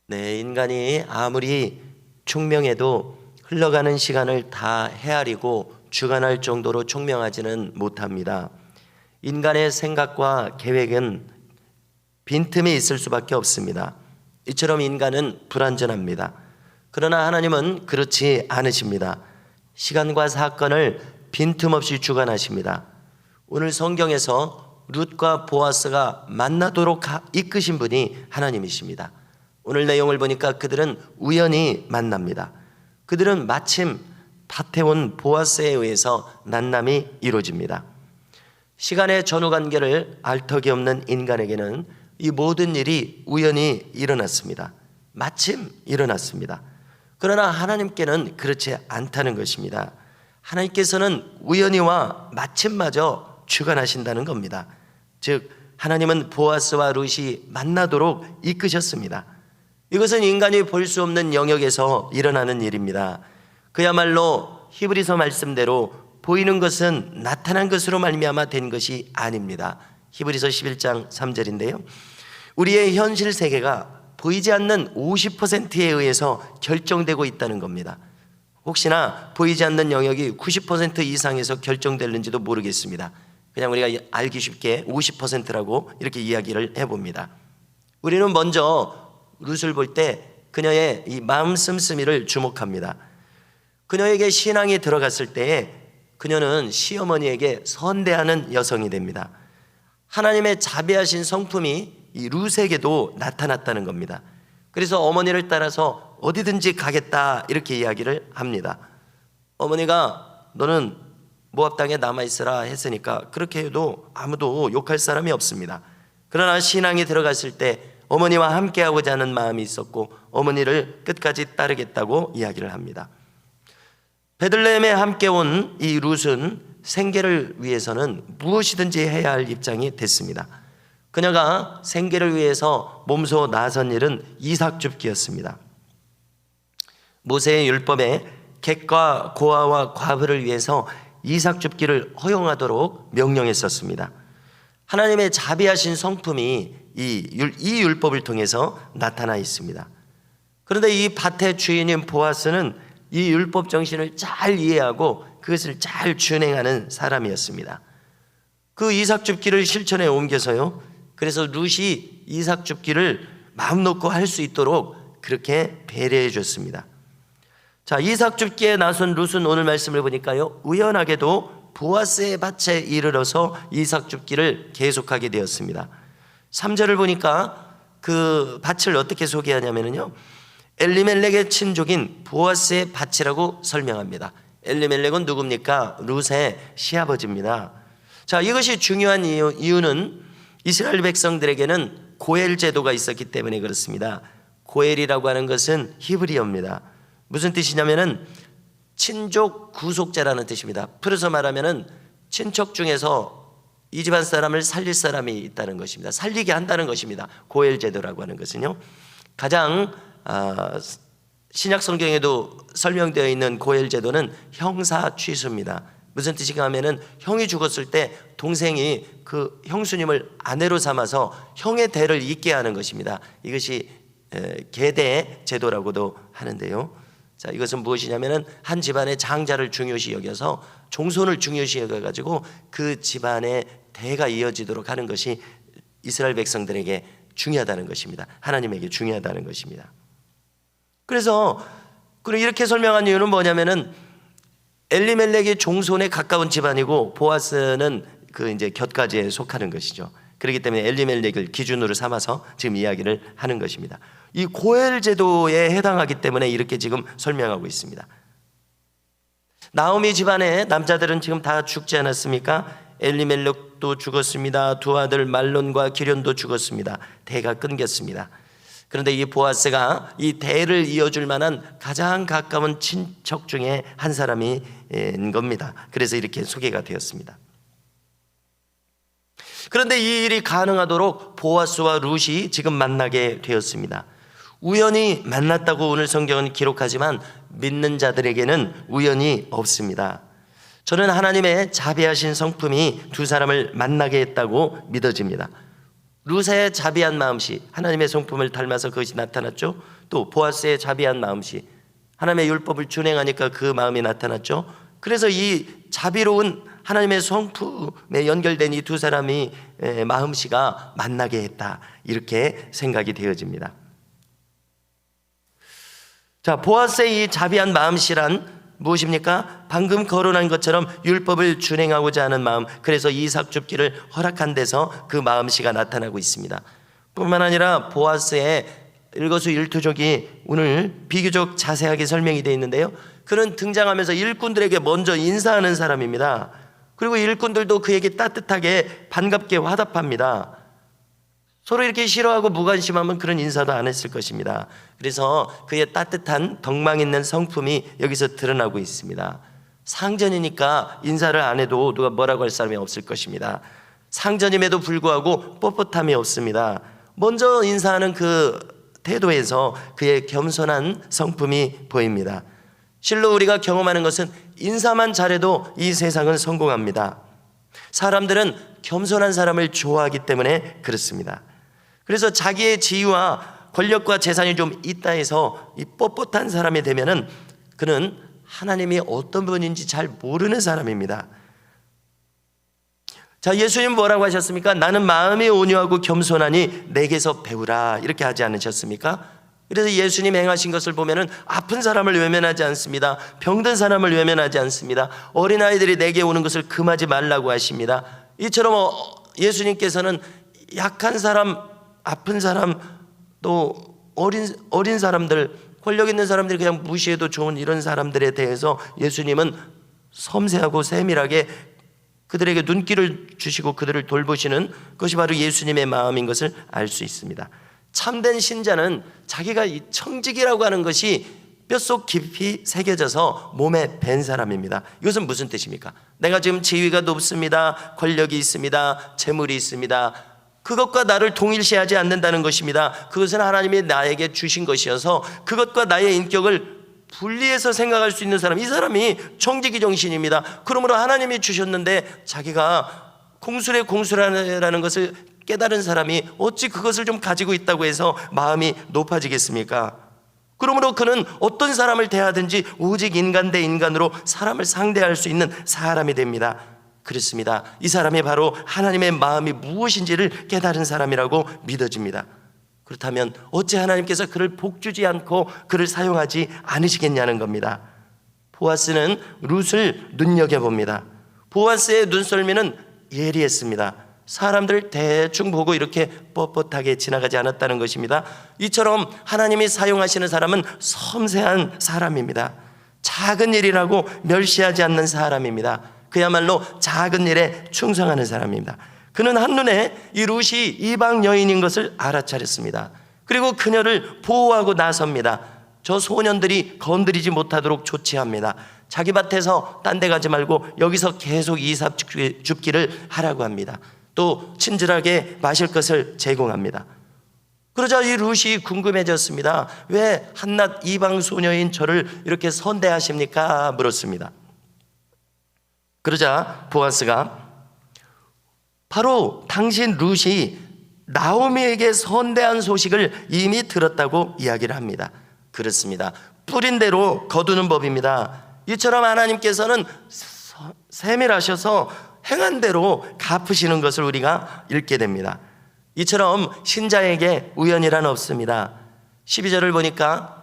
네, 인간이 아무리 총명해도 흘러가는 시간을 다 헤아리고 주관할 정도로 총명하지는 못합니다. 인간의 생각과 계획은 빈틈이 있을 수밖에 없습니다. 이처럼 인간은 불완전합니다. 그러나 하나님은 그렇지 않으십니다. 시간과 사건을 빈틈없이 주관하십니다. 오늘 성경에서 룻과 보아스가 만나도록 이끄신 분이 하나님이십니다. 오늘 내용을 보니까 그들은 우연히 만납니다. 그들은 마침 밭에 온 보아스에 의해서 만남이 이루어집니다. 시간의 전후관계를 알 턱이 없는 인간에게는 이 모든 일이 우연히 일어났습니다. 마침 일어났습니다. 그러나 하나님께는 그렇지 않다는 것입니다. 하나님께서는 우연히와 마침마저 주관하신다는 겁니다. 즉 하나님은 보아스와 룻이 만나도록 이끄셨습니다. 이것은 인간이 볼 수 없는 영역에서 일어나는 일입니다. 그야말로 히브리서 말씀대로 보이는 것은 나타난 것으로 말미암아 된 것이 아닙니다. 히브리서 11장 3절인데요. 우리의 현실 세계가 보이지 않는 50%에 의해서 결정되고 있다는 겁니다. 혹시나 보이지 않는 영역이 90% 이상에서 결정될는지도 모르겠습니다. 그냥 우리가 알기 쉽게 50%라고 이렇게 이야기를 해봅니다. 우리는 먼저 룻을 볼 때 그녀의 이 마음 씀씀이를 주목합니다. 그녀에게 신앙이 들어갔을 때에 그녀는 시어머니에게 선대하는 여성이 됩니다. 하나님의 자비하신 성품이 이 룻에게도 나타났다는 겁니다. 그래서 어머니를 따라서 어디든지 가겠다 이렇게 이야기를 합니다. 어머니가 너는 모압 땅에 남아있으라 했으니까 그렇게 해도 아무도 욕할 사람이 없습니다. 그러나 신앙이 들어갔을 때 어머니와 함께하고자 하는 마음이 있었고 어머니를 끝까지 따르겠다고 이야기를 합니다. 베들레헴에 함께 온 이 룻은 생계를 위해서는 무엇이든지 해야 할 입장이 됐습니다. 그녀가 생계를 위해서 몸소 나선 일은 이삭 줍기였습니다. 모세의 율법에 객과 고아와 과부를 위해서 이삭 줍기를 허용하도록 명령했었습니다. 하나님의 자비하신 성품이 이 율법을 통해서 나타나 있습니다. 그런데 이 밭의 주인인 보아스는 이 율법 정신을 잘 이해하고 그것을 잘 준행하는 사람이었습니다. 그 이삭 줍기를 실천에 옮겨서요, 그래서 룻이 이삭 줍기를 마음 놓고 할 수 있도록 그렇게 배려해 줬습니다. 자, 이삭 줍기에 나선 룻은 오늘 말씀을 보니까요, 우연하게도 보아스의 밭에 이르러서 이삭 줍기를 계속하게 되었습니다. 3절을 보니까 그 밭을 어떻게 소개하냐면요, 엘리멜렉의 친족인 보아스의 밭이라고 설명합니다. 엘리멜렉은 누굽니까? 룻의 시아버지입니다. 자, 이것이 중요한 이유는 이스라엘 백성들에게는 고엘 제도가 있었기 때문에 그렇습니다. 고엘이라고 하는 것은 히브리어입니다. 무슨 뜻이냐면은 친족 구속자라는 뜻입니다. 풀어서 말하면은 친척 중에서 이 집안 사람을 살릴 사람이 있다는 것입니다. 살리게 한다는 것입니다. 고엘 제도라고 하는 것은요, 가장 신약 성경에도 설명되어 있는 고엘 제도는 형사 취수입니다. 무슨 뜻인가 하면은 형이 죽었을 때 동생이 그 형수님을 아내로 삼아서 형의 대를 잇게 하는 것입니다. 이것이 계대 제도라고도 하는데요. 자, 이것은 무엇이냐면은 한 집안의 장자를 중요시 여겨서 종손을 중요시 여겨가지고 그 집안의 대가 이어지도록 하는 것이 이스라엘 백성들에게 중요하다는 것입니다. 하나님에게 중요하다는 것입니다. 그래서 이렇게 설명한 이유는 뭐냐면은 엘리멜렉이 종손에 가까운 집안이고 보아스는 그 이제 곁가지에 속하는 것이죠. 그렇기 때문에 엘리멜렉을 기준으로 삼아서 지금 이야기를 하는 것입니다. 이 고엘 제도에 해당하기 때문에 이렇게 지금 설명하고 있습니다. 나오미 집안의 남자들은 지금 다 죽지 않았습니까? 엘리멜렉도 죽었습니다. 두 아들 말론과 기련도 죽었습니다. 대가 끊겼습니다. 그런데 이 보아스가 이 대를 이어줄 만한 가장 가까운 친척 중에 한 사람인 겁니다. 그래서 이렇게 소개가 되었습니다. 그런데 이 일이 가능하도록 보아스와 룻이 지금 만나게 되었습니다. 우연히 만났다고 오늘 성경은 기록하지만 믿는 자들에게는 우연이 없습니다. 저는 하나님의 자비하신 성품이 두 사람을 만나게 했다고 믿어집니다. 루세의 자비한 마음씨, 하나님의 성품을 닮아서 그것이 나타났죠. 또 보아스의 자비한 마음씨, 하나님의 율법을 준행하니까 그 마음이 나타났죠. 그래서 이 자비로운 하나님의 성품에 연결된 이 두 사람이 마음씨가 만나게 했다, 이렇게 생각이 되어집니다. 자, 보아스의 이 자비한 마음씨란 무엇입니까? 방금 거론한 것처럼 율법을 준행하고자 하는 마음, 그래서 이삭 줍기를 허락한 데서 그 마음씨가 나타나고 있습니다. 뿐만 아니라 보아스의 일거수일투족이 오늘 비교적 자세하게 설명이 되어 있는데요, 그는 등장하면서 일꾼들에게 먼저 인사하는 사람입니다. 그리고 일꾼들도 그에게 따뜻하게 반갑게 화답합니다. 서로 이렇게 싫어하고 무관심하면 그런 인사도 안 했을 것입니다. 그래서 그의 따뜻한 덕망 있는 성품이 여기서 드러나고 있습니다. 상전이니까 인사를 안 해도 누가 뭐라고 할 사람이 없을 것입니다. 상전임에도 불구하고 뻣뻣함이 없습니다. 먼저 인사하는 그 태도에서 그의 겸손한 성품이 보입니다. 실로 우리가 경험하는 것은 인사만 잘해도 이 세상은 성공합니다. 사람들은 겸손한 사람을 좋아하기 때문에 그렇습니다. 그래서 자기의 지위와 권력과 재산이 좀 있다 해서 이 뻣뻣한 사람이 되면은 그는 하나님이 어떤 분인지 잘 모르는 사람입니다. 자, 예수님 뭐라고 하셨습니까? 나는 마음이 온유하고 겸손하니 내게서 배우라, 이렇게 하지 않으셨습니까? 그래서 예수님 행하신 것을 보면은 아픈 사람을 외면하지 않습니다. 병든 사람을 외면하지 않습니다. 어린아이들이 내게 오는 것을 금하지 말라고 하십니다. 이처럼 예수님께서는 약한 사람, 아픈 사람, 또 어린 사람들, 권력 있는 사람들이 그냥 무시해도 좋은 이런 사람들에 대해서 예수님은 섬세하고 세밀하게 그들에게 눈길을 주시고 그들을 돌보시는 것이 바로 예수님의 마음인 것을 알 수 있습니다. 참된 신자는 자기가 이 청직이라고 하는 것이 뼛속 깊이 새겨져서 몸에 밴 사람입니다. 이것은 무슨 뜻입니까? 내가 지금 지위가 높습니다, 권력이 있습니다, 재물이 있습니다, 그것과 나를 동일시하지 않는다는 것입니다. 그것은 하나님이 나에게 주신 것이어서 그것과 나의 인격을 분리해서 생각할 수 있는 사람, 이 사람이 청지기 정신입니다. 그러므로 하나님이 주셨는데 자기가 공수라는 것을 깨달은 사람이 어찌 그것을 좀 가지고 있다고 해서 마음이 높아지겠습니까? 그러므로 그는 어떤 사람을 대하든지 오직 인간 대 인간으로 사람을 상대할 수 있는 사람이 됩니다. 그렇습니다. 이 사람이 바로 하나님의 마음이 무엇인지를 깨달은 사람이라고 믿어집니다. 그렇다면 어찌 하나님께서 그를 복주지 않고 그를 사용하지 않으시겠냐는 겁니다. 보아스는 룻을 눈여겨봅니다. 보아스의 눈썰미는 예리했습니다. 사람들 대충 보고 이렇게 뻣뻣하게 지나가지 않았다는 것입니다. 이처럼 하나님이 사용하시는 사람은 섬세한 사람입니다. 작은 일이라고 멸시하지 않는 사람입니다. 그야말로 작은 일에 충성하는 사람입니다. 그는 한눈에 이 룻이 이방 여인인 것을 알아차렸습니다. 그리고 그녀를 보호하고 나섭니다. 저 소년들이 건드리지 못하도록 조치합니다. 자기 밭에서 딴 데 가지 말고 여기서 계속 이삭 줍기를 하라고 합니다. 또 친절하게 마실 것을 제공합니다. 그러자 이 룻이 궁금해졌습니다. 왜 한낱 이방 소녀인 저를 이렇게 선대하십니까? 물었습니다. 그러자 보아스가 바로 당신 룻이 나오미에게 선대한 소식을 이미 들었다고 이야기를 합니다. 그렇습니다. 뿌린 대로 거두는 법입니다. 이처럼 하나님께서는 세밀하셔서 행한 대로 갚으시는 것을 우리가 읽게 됩니다. 이처럼 신자에게 우연이란 없습니다. 12절을 보니까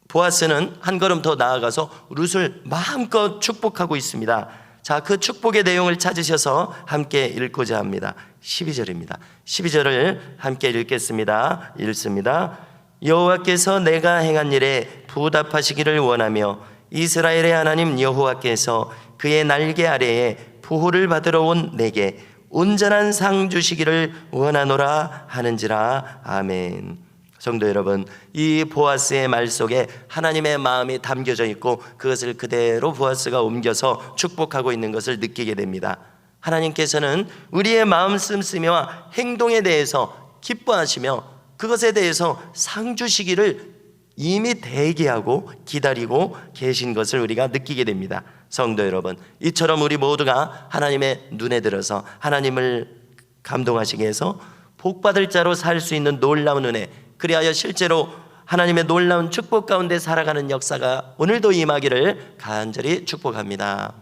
보아스는 한 걸음 더 나아가서 룻을 마음껏 축복하고 있습니다. 자, 그 축복의 내용을 찾으셔서 함께 읽고자 합니다. 12절입니다. 12절을 함께 읽겠습니다. 읽습니다. 여호와께서 내가 행한 일에 보답하시기를 원하며 이스라엘의 하나님 여호와께서 그의 날개 아래에 보호를 받으러 온 내게 온전한 상 주시기를 원하노라 하는지라. 아멘. 성도 여러분, 이 보아스의 말 속에 하나님의 마음이 담겨져 있고 그것을 그대로 보아스가 옮겨서 축복하고 있는 것을 느끼게 됩니다. 하나님께서는 우리의 마음 씀씀이와 행동에 대해서 기뻐하시며 그것에 대해서 상 주시기를 이미 대기하고 기다리고 계신 것을 우리가 느끼게 됩니다. 성도 여러분, 이처럼 우리 모두가 하나님의 눈에 들어서 하나님을 감동하시게 해서 복받을 자로 살 수 있는 놀라운 은혜, 그리하여 실제로 하나님의 놀라운 축복 가운데 살아가는 역사가 오늘도 임하기를 간절히 축복합니다.